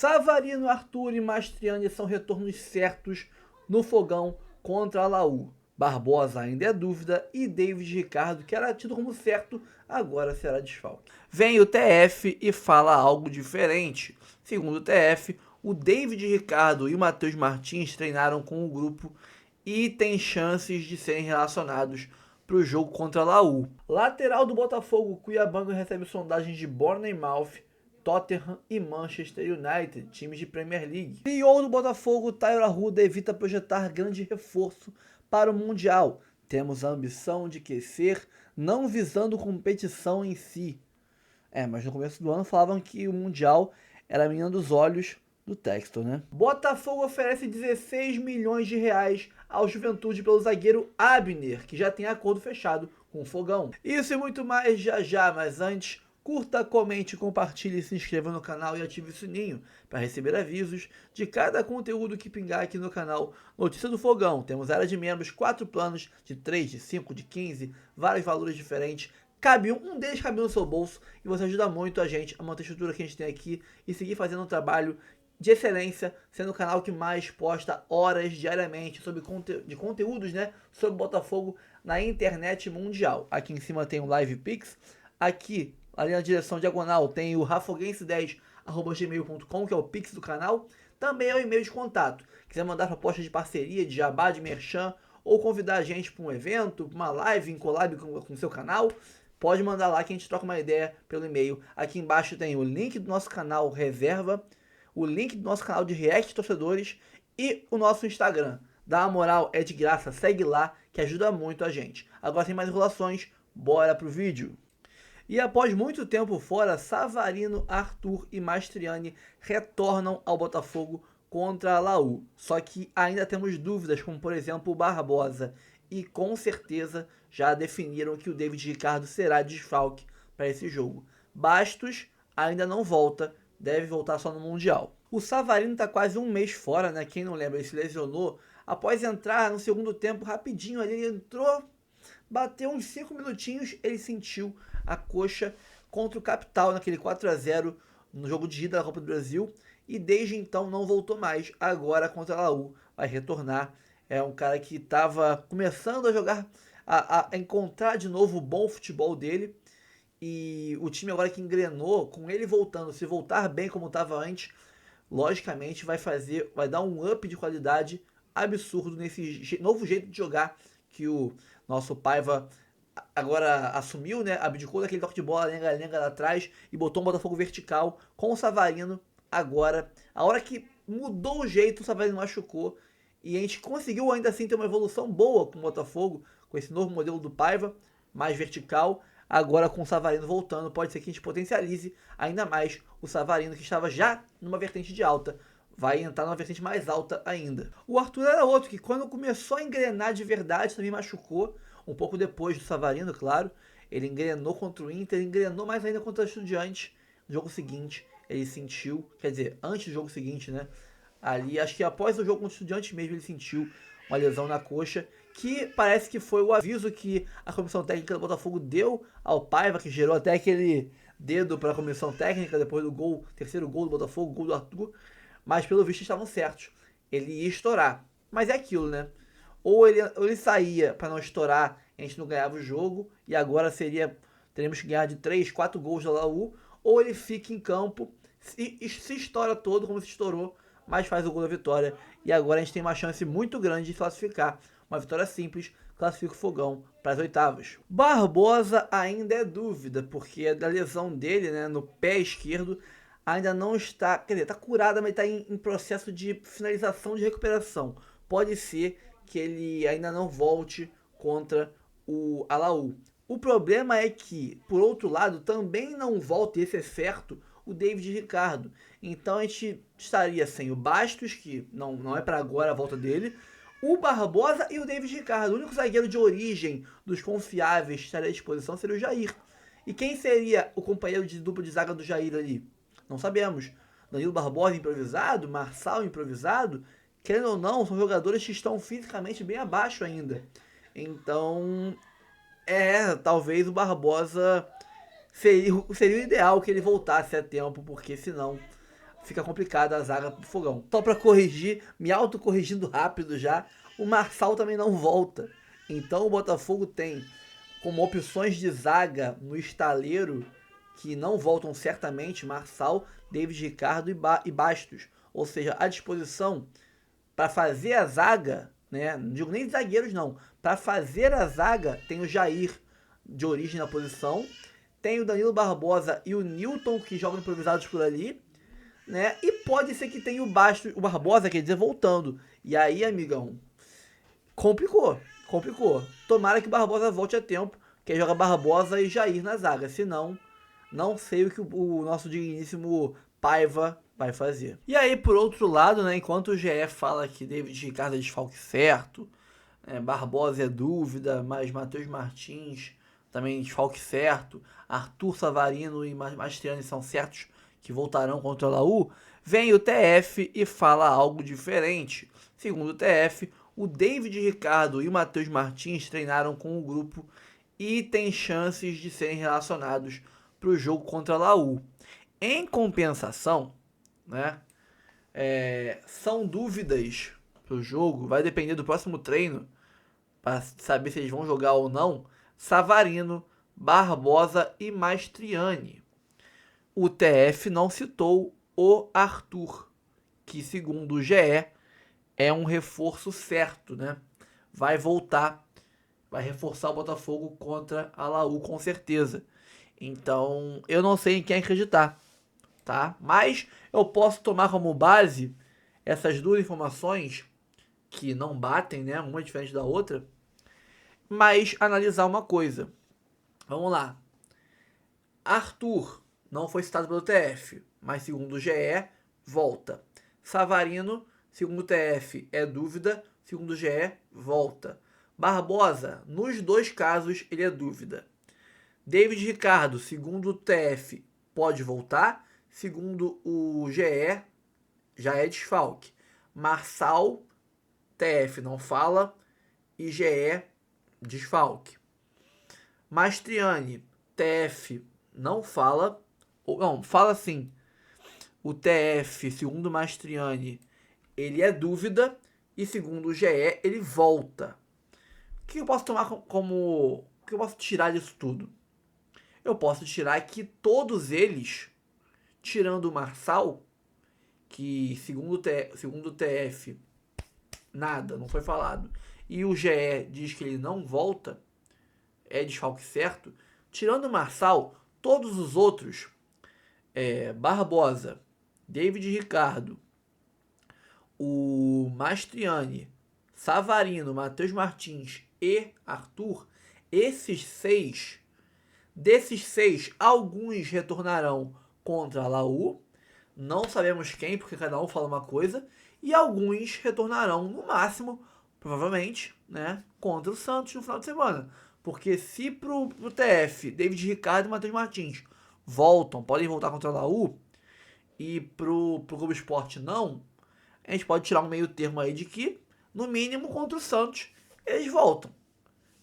Savarino, Arthur e Mastriani são retornos certos no Fogão contra a Laú. Barbosa ainda é dúvida e David Ricardo, que era tido como certo, agora será desfalque. Vem o TF e fala algo diferente. Segundo o TF, o David Ricardo e o Matheus Martins treinaram com o grupo e têm chances de serem relacionados para o jogo contra a Laú. Lateral do Botafogo, Cuiabanga recebe sondagens de Bournemouth, Tottenham e Manchester United, times de Premier League. CEO do Botafogo, Tairo Arruda, evita projetar grande reforço para o Mundial. Temos a ambição de crescer, não visando competição em si. Mas no começo do ano falavam que o Mundial era a menina dos olhos do Textor, né? Botafogo oferece 16 milhões de reais ao Juventude pelo zagueiro Abner, que já tem acordo fechado com o Fogão. Isso e muito mais já já, mas antes, curta, comente, compartilhe, se inscreva no canal e ative o sininho para receber avisos de cada conteúdo que pingar aqui no canal. Notícia do Fogão, temos área de membros, 4 planos, de 3, de 5, de 15, vários valores diferentes. Cabe um deles cabe no seu bolso e você ajuda muito a gente a manter a estrutura que a gente tem aqui e seguir fazendo um trabalho de excelência, sendo o canal que mais posta horas diariamente sobre conteúdos, né, sobre Botafogo na internet mundial. Aqui em cima tem o Live Pix, aqui ali na direção diagonal tem o rafoguense10@gmail.com, que é o Pix do canal. Também é o e-mail de contato. Quiser mandar proposta de parceria, de jabá, de merchan, ou convidar a gente para um evento, uma live em collab com o seu canal, pode mandar lá que a gente troca uma ideia pelo e-mail. Aqui embaixo tem o link do nosso canal Reserva, o link do nosso canal de React Torcedores e o nosso Instagram. Dá uma moral, é de graça, segue lá que ajuda muito a gente. Agora sem mais enrolações, bora pro vídeo. E após muito tempo fora, Savarino, Arthur e Mastriani retornam ao Botafogo contra a Laú. Só que ainda temos dúvidas, como por exemplo o Barbosa. E com certeza já definiram que o David Ricardo será desfalque para esse jogo. Bastos ainda não volta, deve voltar só no Mundial. O Savarino está quase um mês fora, né? Quem não lembra, ele se lesionou. Após entrar no segundo tempo, rapidinho ali, ele entrou, bateu uns 5 minutinhos, ele sentiu a coxa contra o Capital naquele 4-0 no jogo de ida da Copa do Brasil e desde então não voltou mais. Agora contra a Laú vai retornar. É um cara que estava começando a jogar, a encontrar de novo o bom futebol dele. E o time agora que engrenou, com ele voltando, se voltar bem como estava antes, logicamente vai dar um up de qualidade absurdo nesse novo jeito de jogar que o nosso Paiva agora assumiu, né? Abdicou daquele toque de bola lenga-lenga lá atrás e botou um Botafogo vertical com o Savarino. Agora, a hora que mudou o jeito, o Savarino machucou e a gente conseguiu ainda assim ter uma evolução boa com o Botafogo, com esse novo modelo do Paiva, mais vertical. Agora com o Savarino voltando, pode ser que a gente potencialize ainda mais o Savarino, que estava já numa vertente de alta. Vai entrar numa vertente mais alta ainda. O Arthur era outro, que quando começou a engrenar de verdade, também machucou. Um pouco depois do Savarino, claro. Ele engrenou contra o Inter, engrenou mais ainda contra o Estudiantes. No jogo seguinte, ele sentiu, quer dizer, antes do jogo seguinte, né? Ali, acho que após o jogo contra o Estudiantes mesmo, ele sentiu uma lesão na coxa, que parece que foi o aviso que a comissão técnica do Botafogo deu ao Paiva, que gerou até aquele dedo para a comissão técnica depois do gol, terceiro gol do Botafogo, gol do Arthur. Mas pelo visto estavam certos. Ele ia estourar. Mas é aquilo, né? Ou ele saía para não estourar, a gente não ganhava o jogo, e agora teremos que ganhar de 3, 4 gols da Laú, ou ele fica em campo, se estoura todo, como se estourou, mas faz o gol da vitória. E agora a gente tem uma chance muito grande de classificar. Uma vitória simples, classifica o Fogão para as oitavas. Barbosa ainda é dúvida, porque a lesão dele, né, no pé esquerdo, ainda não está, quer dizer, está curada, mas está em processo de finalização de recuperação. Pode ser que ele ainda não volte contra o Laú. O problema é que, por outro lado, também não volta, e esse é certo, o David Ricardo. Então a gente estaria sem o Bastos, que não é para agora a volta dele, o Barbosa e o David Ricardo. O único zagueiro de origem dos confiáveis que estaria à disposição seria o Jair. E quem seria o companheiro de dupla de zaga do Jair ali? Não sabemos. Danilo Barbosa improvisado, Marçal improvisado, querendo ou não, são jogadores que estão fisicamente bem abaixo ainda. Então, talvez o Barbosa seria o ideal que ele voltasse a tempo, porque senão fica complicada a zaga pro Fogão. Só para corrigir, me autocorrigindo rápido já, o Marçal também não volta. Então o Botafogo tem como opções de zaga no estaleiro, que não voltam certamente, Marçal, David Ricardo e Bastos. Ou seja, à disposição para fazer a zaga, né? Não digo nem zagueiros não, para fazer a zaga tem o Jair de origem na posição, tem o Danilo Barbosa e o Newton que jogam improvisados por ali, né? E pode ser que tenha o Bastos, o Barbosa, quer dizer, voltando. E aí, amigão, complicou. Tomara que o Barbosa volte a tempo, que joga Barbosa e Jair na zaga. Senão, não sei o que o nosso digníssimo Paiva vai fazer. E aí, por outro lado, né, enquanto o GE fala que David Ricardo é desfalque certo, Barbosa é dúvida, mas Matheus Martins também desfalque certo, Arthur Savarino e Mastriani são certos que voltarão contra o Laú, vem o TF e fala algo diferente. Segundo o TF, o David Ricardo e o Matheus Martins treinaram com o grupo e têm chances de serem relacionados para o jogo contra a Laú. Em compensação, né, são dúvidas para o jogo, vai depender do próximo treino para saber se eles vão jogar ou não, Savarino, Barbosa e Mastriani. O TF não citou o Arthur, que segundo o GE é um reforço certo, né? Vai voltar, vai reforçar o Botafogo contra a Laú com certeza. Então, eu não sei em quem acreditar, tá? Mas eu posso tomar como base essas duas informações que não batem, né? Uma é diferente da outra, mas analisar uma coisa. Vamos lá. Arthur não foi citado pelo TF, mas segundo o GE, volta. Savarino, segundo o TF, é dúvida, segundo o GE, volta. Barbosa, nos dois casos, ele é dúvida. David Ricardo, segundo o TF, pode voltar, segundo o GE, já é desfalque. Marçal, TF não fala, e GE, desfalque. Mastriani, TF não fala, ou não, fala sim. O TF, segundo Mastriani, ele é dúvida, e segundo o GE, ele volta. O que eu posso tomar como... O que eu posso tirar disso tudo? Eu posso tirar que todos eles, tirando o Marçal, que segundo o TF, nada, não foi falado, e o GE diz que ele não volta, é desfalque certo, tirando o Marçal, todos os outros, Barbosa, David Ricardo, o Mastriani, Savarino, Matheus Martins e Arthur, desses seis, alguns retornarão contra a Laú, não sabemos quem, porque cada um fala uma coisa, e alguns retornarão, no máximo, provavelmente, né, contra o Santos no final de semana. Porque se pro TF, David Ricardo e Matheus Martins podem voltar contra a Laú, e pro Globo Esporte não, a gente pode tirar um meio termo aí de que, no mínimo, contra o Santos, eles voltam.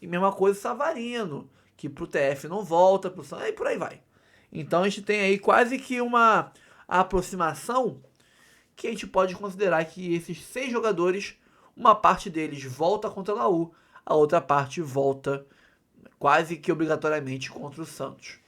E mesma coisa Savarino, que pro TF não volta, pro Santos, e por aí vai. Então a gente tem aí quase que uma aproximação que a gente pode considerar que esses 6 jogadores, uma parte deles volta contra a Laú, a outra parte volta quase que obrigatoriamente contra o Santos.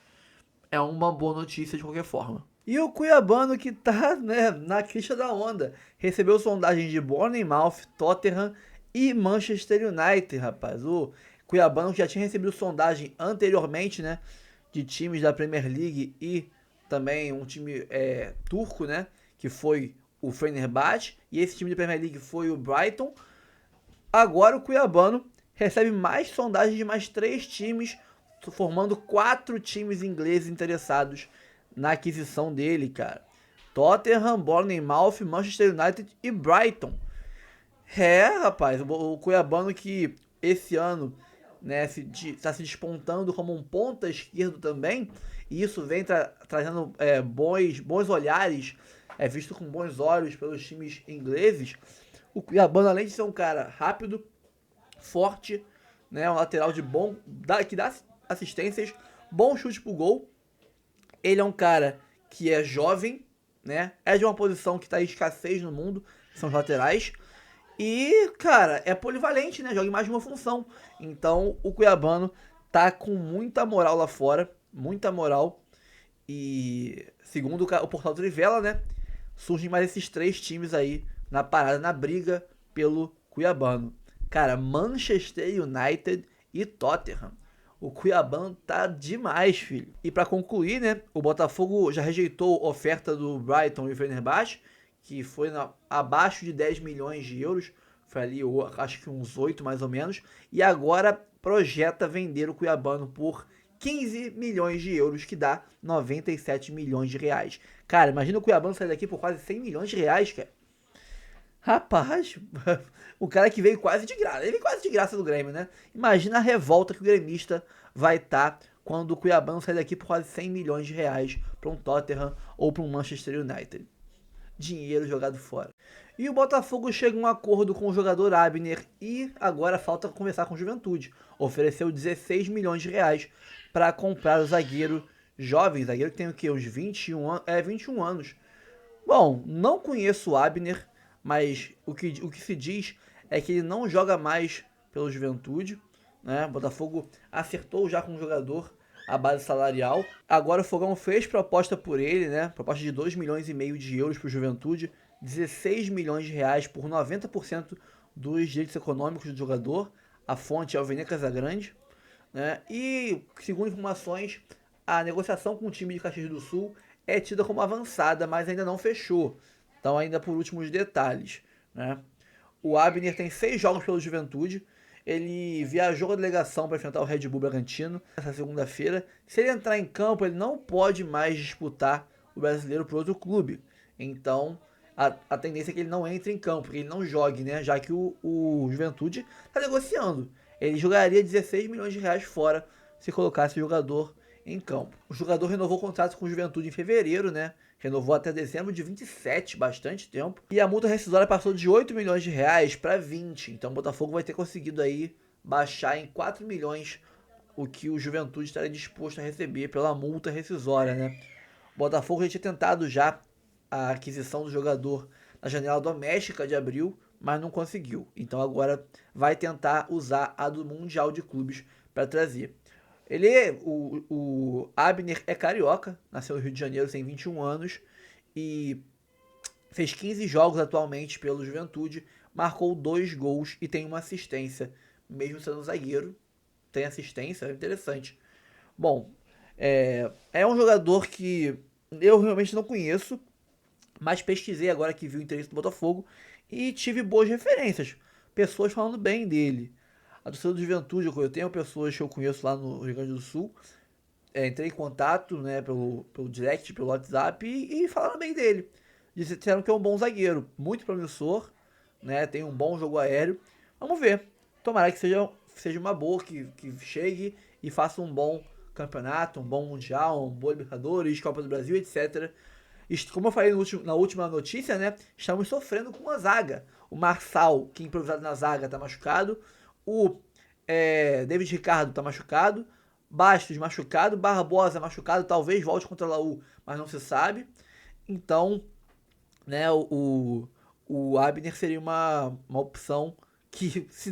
É uma boa notícia de qualquer forma. E o Cuiabano que tá, né, na crista da onda, recebeu sondagens de Bournemouth, Tottenham e Manchester United, rapaz. O Cuiabano já tinha recebido sondagem anteriormente, né, de times da Premier League e também um time turco, né, que foi o Fenerbahçe, e esse time da Premier League foi o Brighton. Agora o Cuiabano recebe mais sondagens de mais 3 times, formando 4 times ingleses interessados na aquisição dele, cara. Tottenham, Bournemouth, Manchester United e Brighton. Rapaz, o Cuiabano que esse ano, né, está se despontando como um ponta esquerdo também, e isso vem trazendo bons olhares, visto com bons olhos pelos times ingleses. O Cuiabano, além de ser um cara rápido, forte, né, um lateral de bom, que dá assistências, bom chute pro gol. Ele é um cara que é jovem, né? É de uma posição que está em escassez no mundo, que são os laterais. E, cara, é polivalente, né? Joga em mais de uma função. Então, o Cuiabano tá com muita moral lá fora, muita moral. E, segundo o portal Trivela, né? Surgem mais esses 3 times aí na parada, na briga pelo Cuiabano. Cara, Manchester United e Tottenham. O Cuiabano tá demais, filho. E pra concluir, né? O Botafogo já rejeitou a oferta do Brighton e Fenerbahçe, que foi abaixo de 10 milhões de euros. Foi ali, acho que uns 8 mais ou menos. E agora projeta vender o Cuiabano por 15 milhões de euros, que dá 97 milhões de reais. Cara, imagina o Cuiabano sair daqui por quase 100 milhões de reais, cara. Rapaz, o cara que veio quase de graça. Ele veio quase de graça do Grêmio, né? Imagina a revolta que o gremista vai estar quando o Cuiabano sair daqui por quase 100 milhões de reais para um Tottenham ou para um Manchester United. Dinheiro jogado fora. E o Botafogo chega a um acordo com o jogador Abner e agora falta conversar com o Juventude. Ofereceu 16 milhões de reais para comprar o zagueiro jovem, zagueiro que tem o quê? Uns 21 anos. Bom, não conheço o Abner, mas o que se diz é que ele não joga mais pelo Juventude, né? O Botafogo acertou já com o jogador a base salarial. Agora o Fogão fez proposta por ele, né? Proposta de 2,5 milhões de euros para o Juventude, 16 milhões de reais por 90% dos direitos econômicos do jogador. A fonte é o Vene Casagrande, né? E, segundo informações, a negociação com o time de Caxias do Sul é tida como avançada, mas ainda não fechou. Então, ainda por últimos detalhes, né? O Abner tem 6 jogos pelo Juventude. Ele viajou com a delegação para enfrentar o Red Bull Bragantino nessa segunda-feira. Se ele entrar em campo, ele não pode mais disputar o brasileiro para outro clube. Então, a tendência é que ele não entre em campo, que ele não jogue, né? Já que o Juventude está negociando. Ele jogaria 16 milhões de reais fora se colocasse o jogador em campo. O jogador renovou o contrato com o Juventude em fevereiro, né? Renovou até dezembro de 27, bastante tempo. E a multa rescisória passou de 8 milhões de reais para 20. Então o Botafogo vai ter conseguido aí baixar em 4 milhões o que o Juventude estaria disposto a receber pela multa rescisória, né? O Botafogo já tinha tentado já a aquisição do jogador na janela doméstica de abril, mas não conseguiu. Então agora vai tentar usar a do Mundial de Clubes para trazer. O Abner é carioca, nasceu no Rio de Janeiro, tem 21 anos e fez 15 jogos atualmente pelo Juventude, marcou 2 gols e tem uma assistência, mesmo sendo zagueiro, tem assistência, é interessante. Bom, é um jogador que eu realmente não conheço, mas pesquisei agora que vi o interesse do Botafogo e tive boas referências, pessoas falando bem dele. A torcida do Juventude, eu tenho pessoas que eu conheço lá no Rio Grande do Sul. Entrei em contato, né, pelo direct, pelo WhatsApp e falaram bem dele. Disseram que é um bom zagueiro, muito promissor, né, tem um bom jogo aéreo. Vamos ver. Tomara que seja uma boa, que chegue e faça um bom campeonato, um bom Mundial, um bom Libertadores, Copa do Brasil, etc. Como eu falei na última notícia, né, estamos sofrendo com a zaga. O Marçal, que é improvisado na zaga, está machucado. O David Ricardo tá machucado. Bastos machucado. Barbosa machucado. Talvez volte contra a Laú, mas não se sabe. Então, né, o Abner seria uma opção que se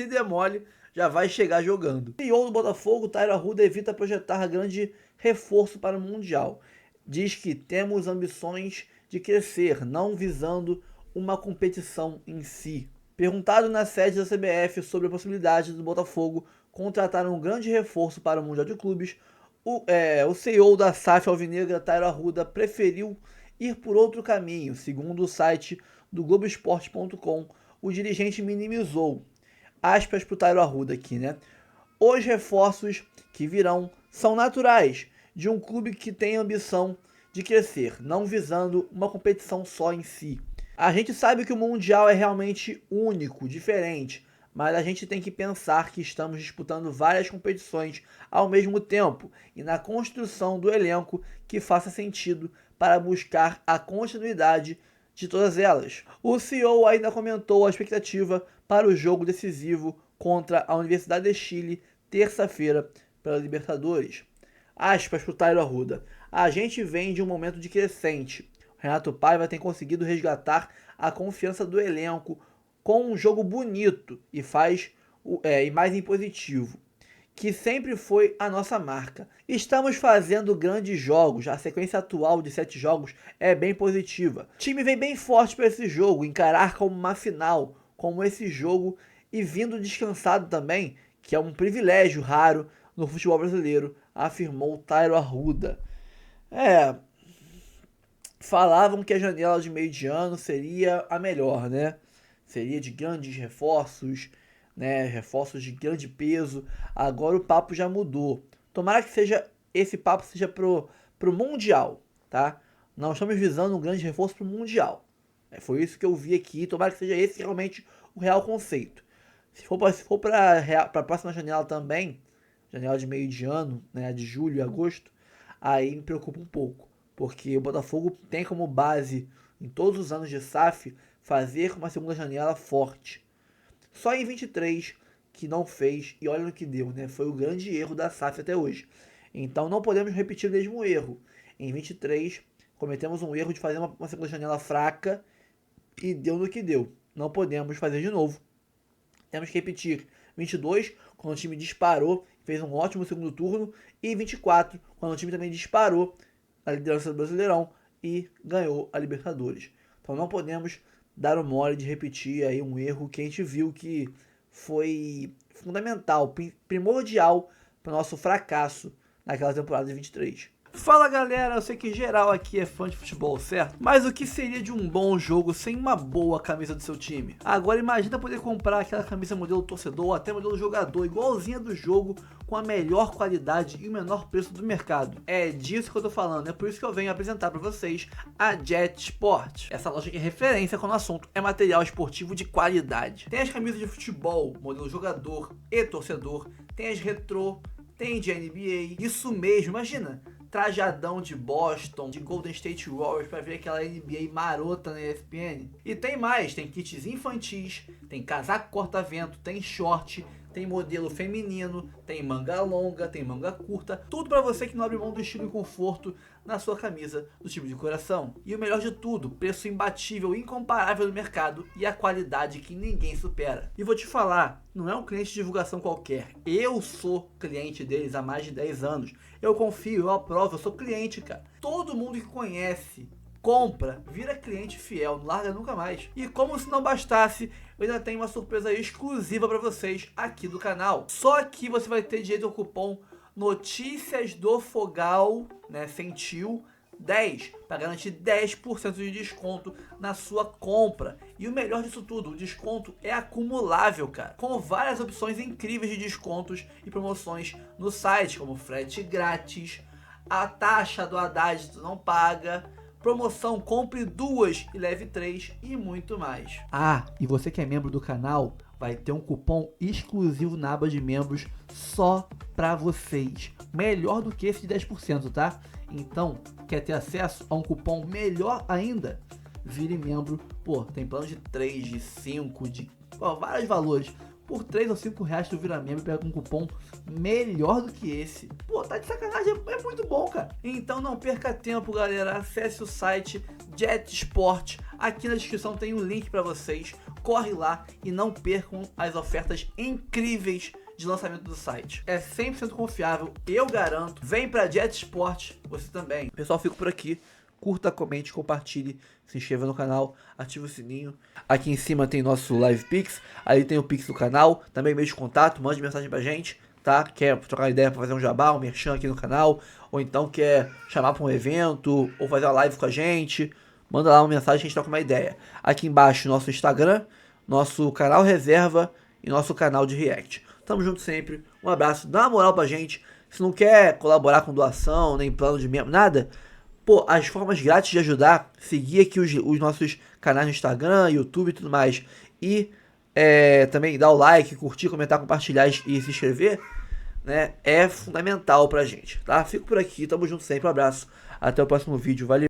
demole, já vai chegar jogando. O CEO do Botafogo, Tairo Arruda, evita projetar grande reforço para o Mundial. Diz que temos ambições de crescer, não visando uma competição em si. Perguntado na sede da CBF sobre a possibilidade do Botafogo contratar um grande reforço para o Mundial de Clubes, o CEO da SAF Alvinegra, Tairo Arruda, preferiu ir por outro caminho. Segundo o site do Globoesporte.com, o dirigente minimizou, aspas para o Tairo Arruda aqui, né? Os reforços que virão são naturais de um clube que tem ambição de crescer, não visando uma competição só em si. A gente sabe que o Mundial é realmente único, diferente, mas a gente tem que pensar que estamos disputando várias competições ao mesmo tempo e na construção do elenco que faça sentido para buscar a continuidade de todas elas. O CEO ainda comentou a expectativa para o jogo decisivo contra a Universidade de Chile, terça-feira, pela Libertadores. Aspas para o Tairo Arruda. A gente vem de um momento de crescente. Renato Paiva tem conseguido resgatar a confiança do elenco com um jogo bonito e mais impositivo, que sempre foi a nossa marca. Estamos fazendo grandes jogos, a sequência atual de 7 jogos é bem positiva. O time vem bem forte para esse jogo, encarar como uma final, como esse jogo, e vindo descansado também, que é um privilégio raro no futebol brasileiro, afirmou Tairo Arruda. Falavam que a janela de meio de ano seria a melhor, né? Seria de grandes reforços, né? Reforços de grande peso. Agora o papo já mudou. Tomara que esse papo seja pro Mundial, tá? Não estamos visando um grande reforço pro Mundial. Foi isso que eu vi aqui. Tomara que seja esse realmente o real conceito. Se for para a próxima janela também, janela de meio de ano, né? De julho e agosto, aí me preocupa um pouco. Porque o Botafogo tem como base, em todos os anos de SAF, fazer uma segunda janela forte. Só em 23 que não fez, e olha no que deu, né? Foi o grande erro da SAF até hoje. Então não podemos repetir o mesmo erro. Em 23, cometemos um erro de fazer uma segunda janela fraca e deu no que deu. Não podemos fazer de novo. Temos que repetir 22, quando o time disparou, fez um ótimo segundo turno, e 24, quando o time também disparou na liderança do Brasileirão e ganhou a Libertadores. Então não podemos dar o mole de repetir aí um erro que a gente viu que foi fundamental, primordial para o nosso fracasso naquela temporada de 23. Fala galera, eu sei que geral aqui é fã de futebol, certo? Mas o que seria de um bom jogo sem uma boa camisa do seu time? Agora imagina poder comprar aquela camisa modelo torcedor ou até modelo jogador, igualzinha do jogo, com a melhor qualidade e o menor preço do mercado. É disso que eu tô falando, é por isso que eu venho apresentar para vocês a Jet Sport. Essa loja que é referência quando o assunto é material esportivo de qualidade. Tem as camisas de futebol, modelo jogador e torcedor, tem as retrô, tem de NBA, isso mesmo, imagina, trajadão de Boston, de Golden State Warriors pra ver aquela NBA marota na ESPN. E tem mais, tem kits infantis, tem casaco corta-vento, tem short, tem modelo feminino, tem manga longa, tem manga curta, tudo pra você que não abre mão do estilo e conforto na sua camisa do time de coração. E o melhor de tudo, preço imbatível, incomparável no mercado e a qualidade que ninguém supera. E vou te falar, não é um cliente de divulgação qualquer, eu sou cliente deles há mais de 10 anos, eu confio, eu aprovo, eu sou cliente, cara. Todo mundo que conhece, compra, vira cliente fiel, não larga nunca mais. E como se não bastasse, eu ainda tenho uma surpresa exclusiva para vocês aqui do canal. Só aqui você vai ter direito ao cupom Notícias do Fogal, né, Sentiu 10, para garantir 10% de desconto na sua compra. E o melhor disso tudo, o desconto é acumulável, cara, com várias opções incríveis de descontos e promoções no site, como frete grátis, a taxa do Haddad tu não paga, promoção compre 2 e leve 3 e muito mais. Ah, e você que é membro do canal vai ter um cupom exclusivo na aba de membros só pra vocês. Melhor do que esse de 10%, tá? Então, quer ter acesso a um cupom melhor ainda? Vire membro. Pô, tem plano de 3, de 5, de vários valores. Por 3 ou 5 reais tu vira membro e pega um cupom melhor do que esse. Pô, tá de sacanagem, é muito bom, cara. Então não perca tempo, galera. Acesse o site Jet Sport. Aqui na descrição tem um link para vocês. Corre lá e não percam as ofertas incríveis de lançamento do site. É 100% confiável, eu garanto. Vem pra Jet Sport, você também. Pessoal, fico por aqui. Curta, comente, compartilhe, se inscreva no canal, ative o sininho. Aqui em cima tem nosso Live Pix, aí tem o Pix do canal, também meio de contato, mande mensagem pra gente, tá? Quer trocar ideia pra fazer um jabá, um merchan aqui no canal, ou então quer chamar pra um evento, ou fazer uma live com a gente, manda lá uma mensagem, a gente troca uma ideia. Aqui embaixo nosso Instagram, nosso canal reserva e nosso canal de React. Tamo junto sempre, um abraço, dá uma moral pra gente. Se não quer colaborar com doação, nem plano de membro, nada, pô, as formas grátis de ajudar, seguir aqui os nossos canais no Instagram, YouTube e tudo mais, e também dar o like, curtir, comentar, compartilhar e se inscrever, né, é fundamental pra gente, tá? Fico por aqui, tamo junto sempre, um abraço, até o próximo vídeo, valeu!